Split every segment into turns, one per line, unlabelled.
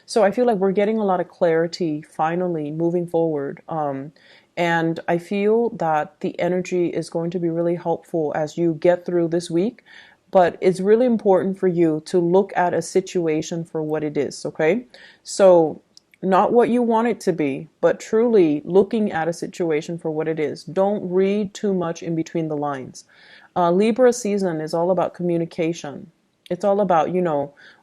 So I feel like we're getting a lot of clarity finally moving forward. And I feel that the energy is going to be really helpful as you get through this week. But it's really important for you to look at a situation for what it is, okay? So, not what you want it to be, but truly looking at a situation for what it is. Don't read too much in between the lines. Libra season is all about communication. It's all about,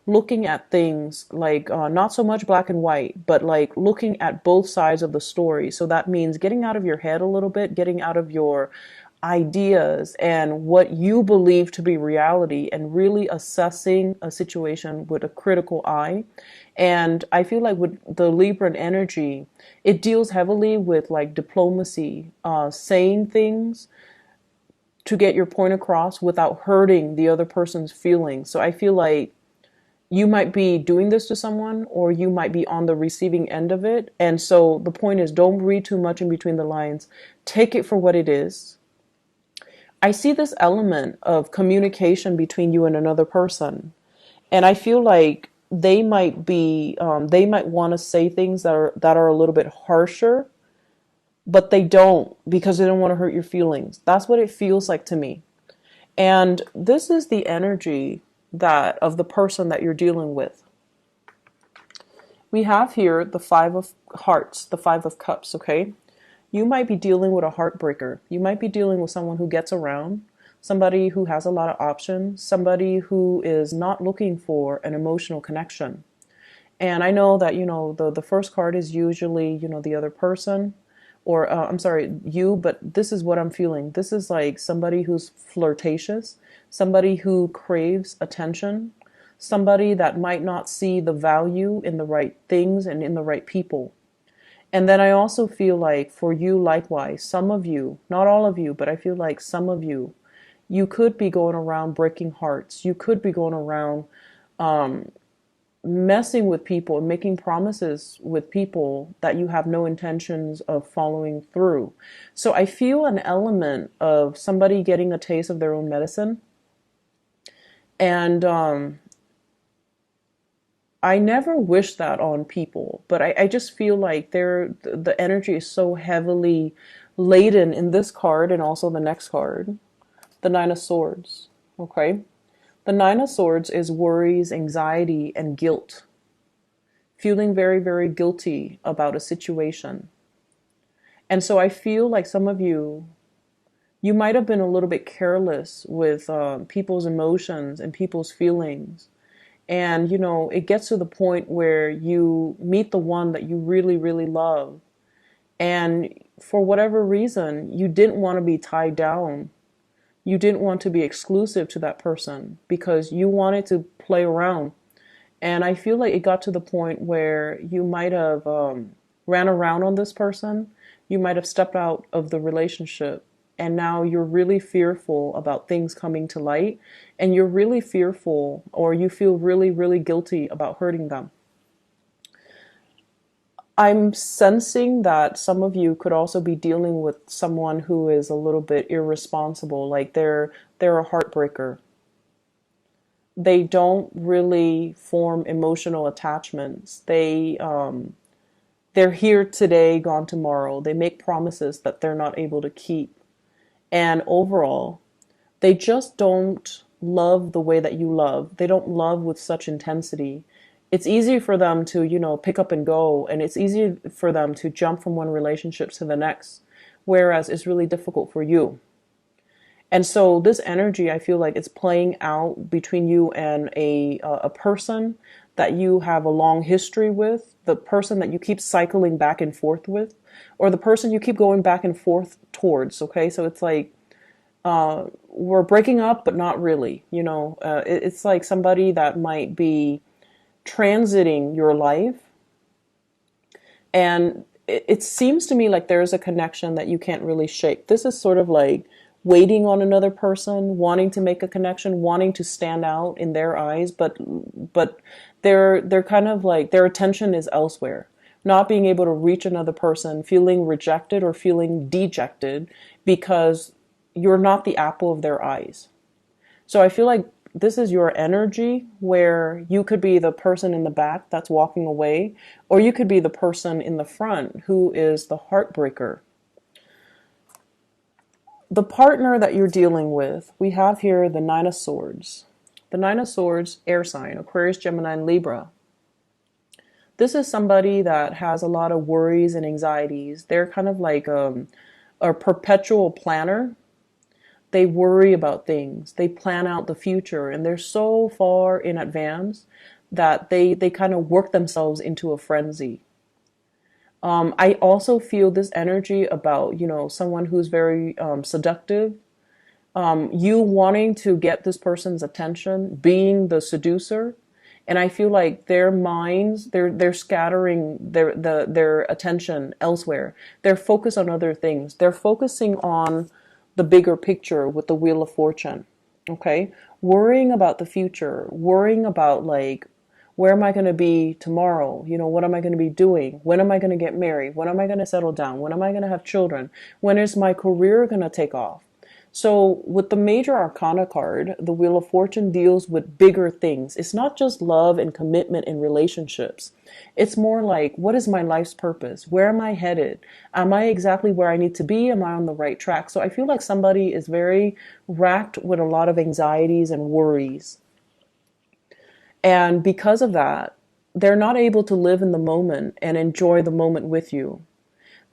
looking at things like not so much black and white, but like looking at both sides of the story. So that means getting out of your head a little bit, getting out of your ideas and what you believe to be reality, and really assessing a situation with a critical eye. And I feel like with the Libran energy, it deals heavily with like diplomacy, saying things to get your point across without hurting the other person's feelings. So I feel like you might be doing this to someone, or you might be on the receiving end of it. And so the point is, don't read too much in between the lines. Take it for what it is. I see this element of communication between you and another person. And I feel like they might want to say things that are a little bit harsher, but they don't, because they don't want to hurt your feelings. That's what it feels like to me. And this is the energy that of the person that you're dealing with. We have here the Five of Hearts, the Five of Cups, okay? You might be dealing with a heartbreaker. You might be dealing with someone who gets around, somebody who has a lot of options, somebody who is not looking for an emotional connection. And I know that, the first card is usually, the other person, or I'm sorry, you, but this is what I'm feeling. This is like somebody who's flirtatious, somebody who craves attention, somebody that might not see the value in the right things and in the right people. And then I also feel like for you, likewise, some of you, not all of you, but I feel like some of you, you could be going around breaking hearts. You could be going around messing with people and making promises with people that you have no intentions of following through. So I feel an element of somebody getting a taste of their own medicine. And I never wish that on people, but I just feel like the energy is so heavily laden in this card and also the next card, the Nine of Swords. Okay. The Nine of Swords is worries, anxiety, and guilt. Feeling very, very guilty about a situation. And so I feel like some of you might have been a little bit careless with people's emotions and people's feelings. And, it gets to the point where you meet the one that you really, really love. And for whatever reason, you didn't want to be tied down. You didn't want to be exclusive to that person because you wanted to play around. And I feel like it got to the point where you might have ran around on this person. You might have stepped out of the relationship. And now you're really fearful about things coming to light. And you're really fearful, or you feel really, really guilty about hurting them. I'm sensing that some of you could also be dealing with someone who is a little bit irresponsible, like they're a heartbreaker. They don't really form emotional attachments. They're here today, gone tomorrow. They make promises that they're not able to keep. And overall, they just don't love the way that you love. They don't love with such intensity. It's easy for them to, pick up and go, and it's easy for them to jump from one relationship to the next, whereas it's really difficult for you. And so this energy, I feel like it's playing out between you and a person that you have a long history with, the person that you keep cycling back and forth with, or the person you keep going back and forth towards. Okay, so it's like we're breaking up, but not really. It's like somebody that might be transiting your life, and it seems to me like there's a connection that you can't really shake. This is sort of like waiting on another person, wanting to make a connection, wanting to stand out in their eyes, but they're kind of like their attention is elsewhere. Not being able to reach another person, feeling rejected or feeling dejected because you're not the apple of their eyes. So I feel like this is your energy where you could be the person in the back that's walking away, or you could be the person in the front who is the heartbreaker. The partner that you're dealing with, we have here the Nine of Swords. The Nine of Swords, air sign, Aquarius, Gemini, and Libra. This is somebody that has a lot of worries and anxieties. They're kind of like a perpetual planner. They worry about things. They plan out the future, and they're so far in advance that they kind of work themselves into a frenzy. I also feel this energy about, someone who's very seductive. You wanting to get this person's attention, being the seducer. And I feel like their minds, they're scattering their attention elsewhere. They're focused on other things. They're focusing on the bigger picture with the Wheel of Fortune. Okay? Worrying about the future, worrying about like, where am I going to be tomorrow? What am I going to be doing? When am I going to get married? When am I going to settle down? When am I going to have children? When is my career going to take off? So with the major arcana card, the Wheel of Fortune deals with bigger things. It's not just love and commitment in relationships. It's more like, what is my life's purpose? Where am I headed? Am I exactly where I need to be? Am I on the right track? So I feel like somebody is very racked with a lot of anxieties and worries. And because of that, they're not able to live in the moment and enjoy the moment with you.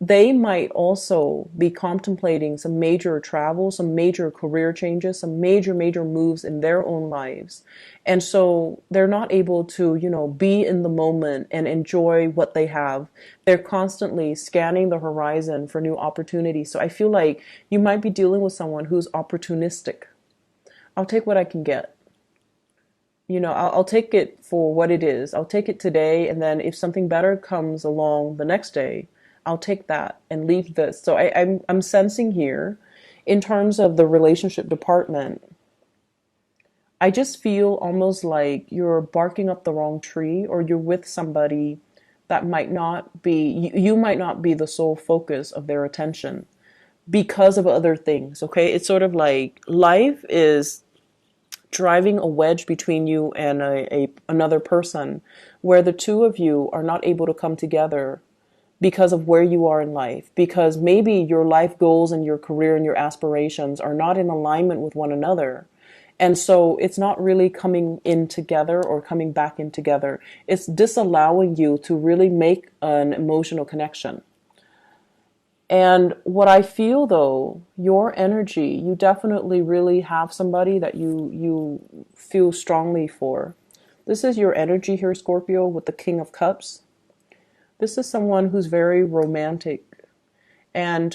They might also be contemplating some major travel, some major career changes, some major moves in their own lives. And so they're not able to, be in the moment and enjoy what they have. They're constantly scanning the horizon for new opportunities. So I feel like you might be dealing with someone who's opportunistic. I'll take what I can get. I'll take it for what it is. I'll take it today, and then if something better comes along the next day, I'll take that and leave this. So I'm sensing here, in terms of the relationship department, I just feel almost like you're barking up the wrong tree, or you're with somebody that might not be, you might not be the sole focus of their attention because of other things, okay? It's sort of like life is driving a wedge between you and another person, where the two of you are not able to come together because of where you are in life, because maybe your life goals and your career and your aspirations are not in alignment with one another. And so it's not really coming in together or coming back in together. It's disallowing you to really make an emotional connection. And what I feel though, your energy, you definitely really have somebody that you feel strongly for. This is your energy here, Scorpio, with the King of Cups. This is someone who's very romantic. And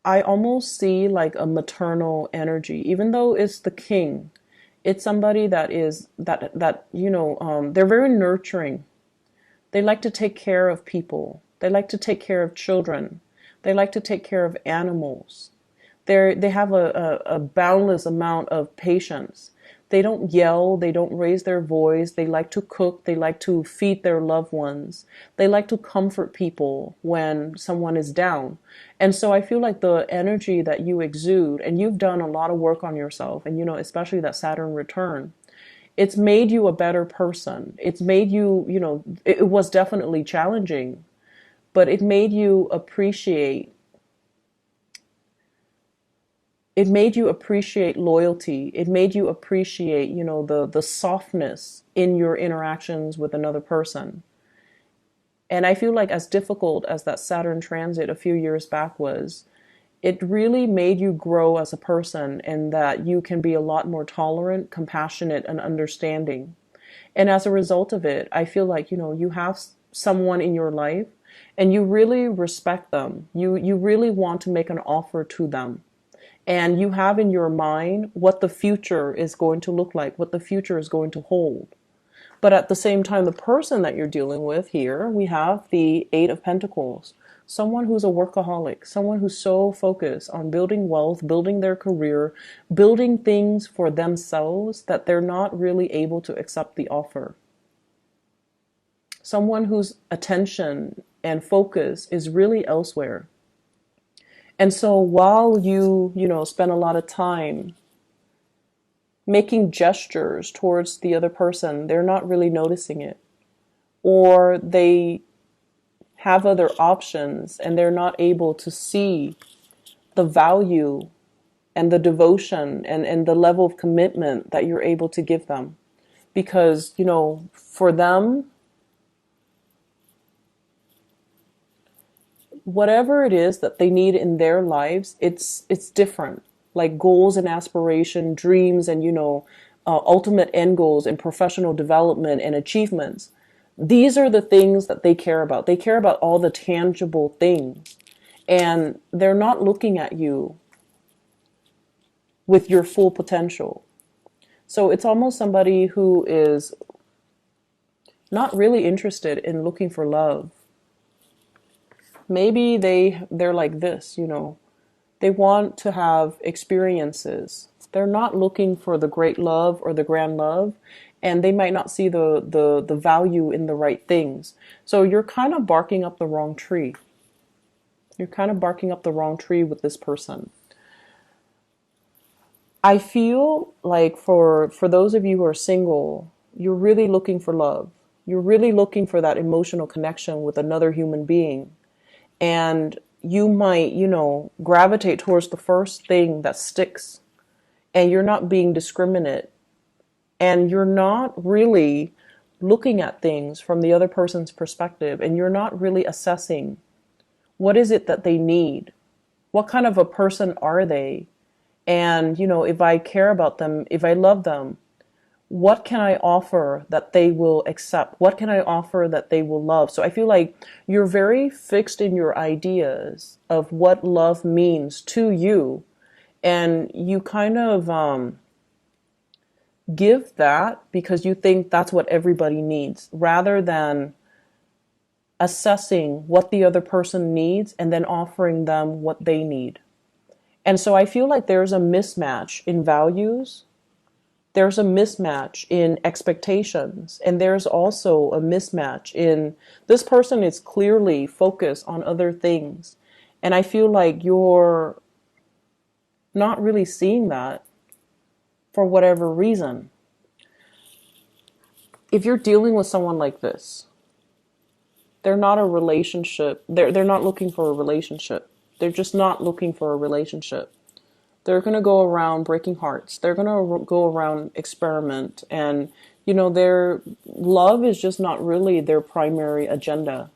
I almost see like a maternal energy, even though it's the king. It's somebody that is, they're very nurturing. They like to take care of people. They like to take care of children. They like to take care of animals. They have a boundless amount of patience. They don't yell. They don't raise their voice. They like to cook. They like to feed their loved ones. They like to comfort people when someone is down. And so I feel like the energy that you exude, and you've done a lot of work on yourself, and especially that Saturn return, it's made you a better person. It's made you, it was definitely challenging, but it made you appreciate loyalty. It made you appreciate, the softness in your interactions with another person. And I feel like as difficult as that Saturn transit a few years back was, it really made you grow as a person, and that you can be a lot more tolerant, compassionate, and understanding. And as a result of it, I feel like, you have someone in your life and you really respect them. You really want to make an offer to them. And you have in your mind what the future is going to look like, what the future is going to hold. But at the same time, the person that you're dealing with here, we have the Eight of Pentacles. Someone who's a workaholic, someone who's so focused on building wealth, building their career, building things for themselves that they're not really able to accept the offer. Someone whose attention and focus is really elsewhere. And so while you spend a lot of time making gestures towards the other person, they're not really noticing it. Or they have other options and they're not able to see the value and the devotion and the level of commitment that you're able to give them. Because, for them, whatever it is that they need in their lives, it's different. Like goals and aspiration, dreams, and ultimate end goals and professional development and achievements. These are the things that they care about. They care about all the tangible things, and they're not looking at you with your full potential. So it's almost somebody who is not really interested in looking for love. Maybe they're like this, they want to have experiences. They're not looking for the great love or the grand love, and they might not see the value in the right things. So you're kind of barking up the wrong tree. You're kind of barking up the wrong tree with this person. I feel like for those of you who are single, you're really looking for love. You're really looking for that emotional connection with another human being. And you might, gravitate towards the first thing that sticks. And you're not being discriminate. And you're not really looking at things from the other person's perspective. And you're not really assessing what is it that they need? What kind of a person are they? And, if I care about them, if I love them, what can I offer that they will accept? What can I offer that they will love? So I feel like you're very fixed in your ideas of what love means to you. And you kind of give that because you think that's what everybody needs, rather than assessing what the other person needs and then offering them what they need. And so I feel like there's a mismatch in values. There's a mismatch in expectations. And there's also a mismatch in this person is clearly focused on other things. And I feel like you're not really seeing that for whatever reason. If you're dealing with someone like this, they're not a relationship. They're not looking for a relationship. They're just not looking for a relationship. They're going to go around breaking hearts. They're going to go around experiment. And, their love is just not really their primary agenda.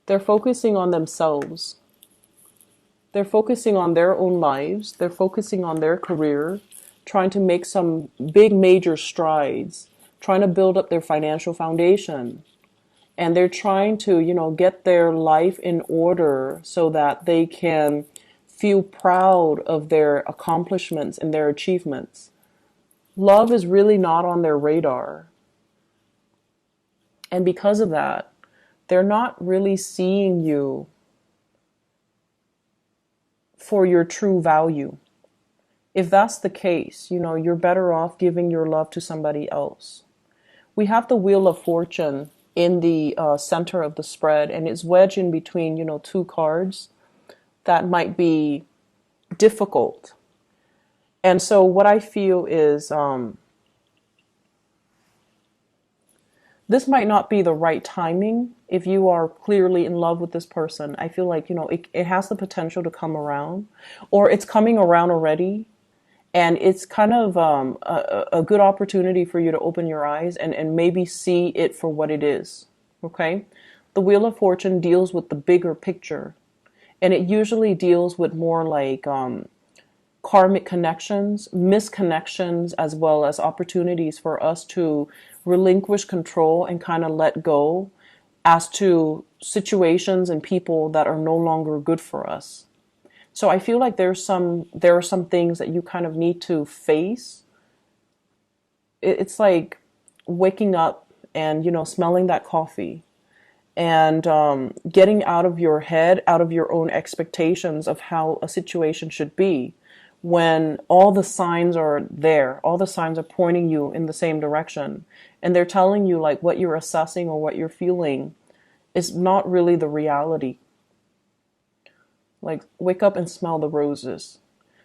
They're focusing on themselves. They're focusing on their own lives. They're focusing on their career, trying to make some big major strides, trying to build up their financial foundation. And they're trying to, get their life in order so that they can feel proud of their accomplishments and their achievements. Love is really not on their radar. And because of that, they're not really seeing you for your true value. If that's the case, you're better off giving your love to somebody else. We have the Wheel of Fortune in the center of the spread, and it's wedged in between, two cards that might be difficult. And so what I feel is this might not be the right timing if you are clearly in love with this person. I feel like, it has the potential to come around, or it's coming around already. And it's kind of a good opportunity for you to open your eyes and maybe see it for what it is. Okay? The Wheel of Fortune deals with the bigger picture. And it usually deals with more like karmic connections, misconnections, as well as opportunities for us to relinquish control and kind of let go as to situations and people that are no longer good for us. So I feel like there are some things that you kind of need to face. It's like waking up and, smelling that coffee and getting out of your head, out of your own expectations of how a situation should be, when all the signs are there, all the signs are pointing you in the same direction, and they're telling you like what you're assessing or what you're feeling is not really the reality. Like, wake up and smell the roses.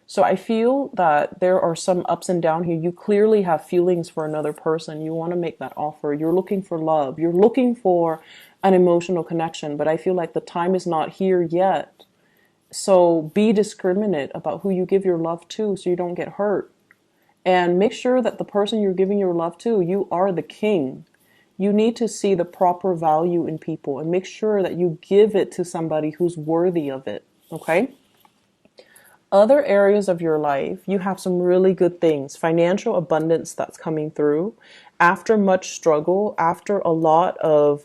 So I feel that there are some ups and downs here. You clearly have feelings for another person. You want to make that offer. You're looking for love. You're looking for an emotional connection, but I feel like the time is not here yet. So be discriminate about who you give your love to so you don't get hurt. And make sure that the person you're giving your love to, you are the king. You need to see the proper value in people and make sure that you give it to somebody who's worthy of it. Okay? Other areas of your life, you have some really good things. Financial abundance that's coming through. After much struggle, after a lot of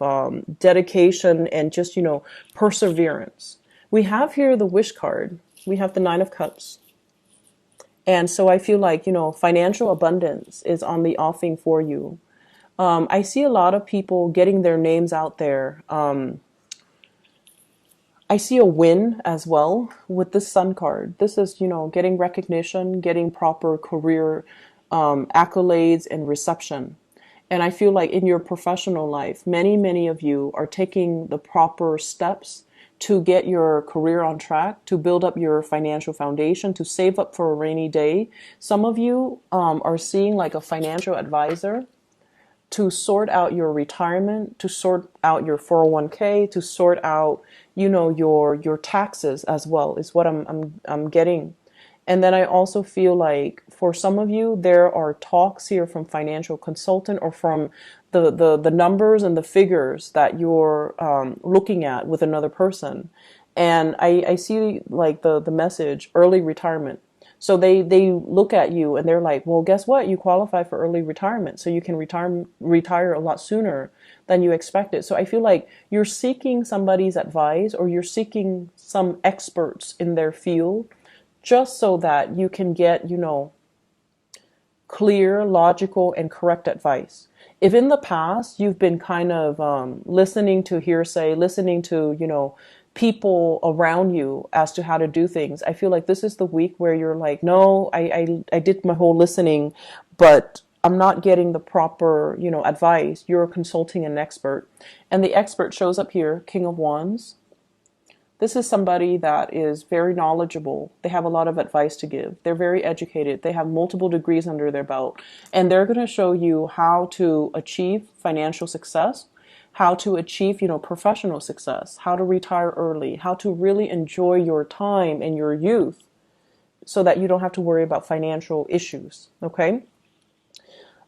dedication and just, perseverance. We have here the wish card. We have the Nine of Cups. And so I feel like, financial abundance is on the offing for you. I see a lot of people getting their names out there. I see a win as well with this Sun card. This is, getting recognition, getting proper career accolades and reception. And I feel like in your professional life, many, many of you are taking the proper steps to get your career on track, to build up your financial foundation, to save up for a rainy day. Some of you are seeing like a financial advisor to sort out your retirement, to sort out your 401k, to sort out, your taxes as well, is what I'm getting. And then I also feel like for some of you, there are talks here from financial consultant or from the numbers and the figures that you're looking at with another person. And I see like the message, early retirement. So they look at you and they're like, well, guess what? You qualify for early retirement. So you can retire a lot sooner than you expected. So I feel like you're seeking somebody's advice or you're seeking some experts in their field just so that you can get, clear, logical, and correct advice. If in the past you've been kind of listening to hearsay, listening to, people around you as to how to do things, I feel like this is the week where you're like, no, I did my whole listening, but I'm not getting the proper, advice. You're consulting an expert. And the expert shows up here, King of Wands. This is somebody that is very knowledgeable. They have a lot of advice to give. They're very educated. They have multiple degrees under their belt. And they're going to show you how to achieve financial success, how to achieve, professional success, how to retire early, how to really enjoy your time and your youth so that you don't have to worry about financial issues. Okay?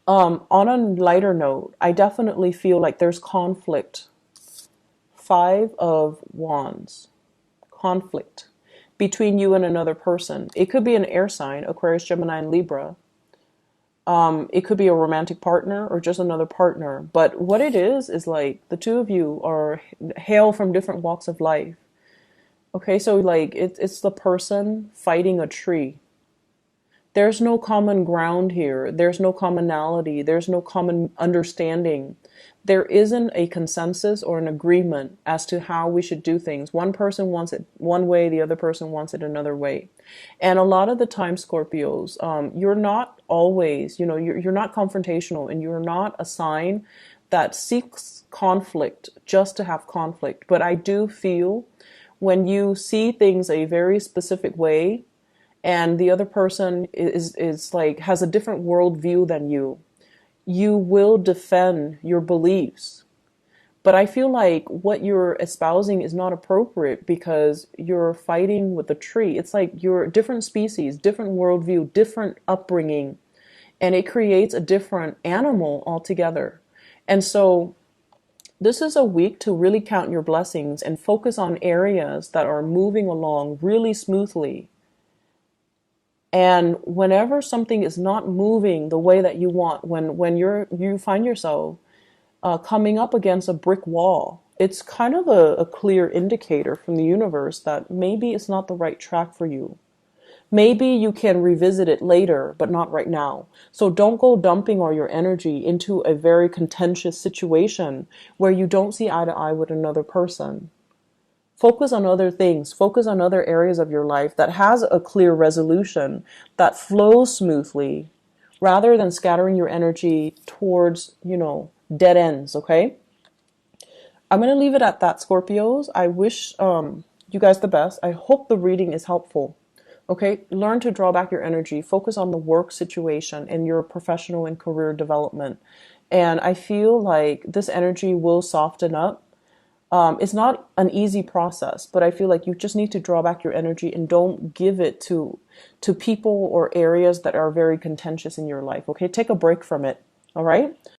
On a lighter note, I definitely feel like there's conflict. 5 of Wands. Conflict between you and another person. It could be an air sign, Aquarius, Gemini, and Libra. It could be a romantic partner or just another partner. But what it is like the two of you are hail from different walks of life. Okay, so like it's the person fighting a tree. There's no common ground here. There's no commonality. There's no common understanding. There isn't a consensus or an agreement as to how we should do things. One person wants it one way, the other person wants it another way. And a lot of the time, Scorpios, you're not always, you're not confrontational and you're not a sign that seeks conflict just to have conflict. But I do feel when you see things a very specific way and the other person is like has a different worldview than you will defend your beliefs. But I feel like what you're espousing is not appropriate because you're fighting with a tree. It's like you're different species, different worldview, different upbringing, and it creates a different animal altogether. And so this is a week to really count your blessings and focus on areas that are moving along really smoothly. And whenever something is not moving the way that you want, when you find yourself coming up against a brick wall, it's kind of a clear indicator from the universe that maybe it's not the right track for you. Maybe you can revisit it later, but not right now. So don't go dumping all your energy into a very contentious situation where you don't see eye to eye with another person. Focus on other things. Focus on other areas of your life that has a clear resolution, that flows smoothly, rather than scattering your energy towards, dead ends, okay? I'm going to leave it at that, Scorpios. I wish you guys the best. I hope the reading is helpful. Okay, learn to draw back your energy, focus on the work situation and your professional and career development. And I feel like this energy will soften up. It's not an easy process, but I feel like you just need to draw back your energy and don't give it to people or areas that are very contentious in your life. Okay, take a break from it. All right.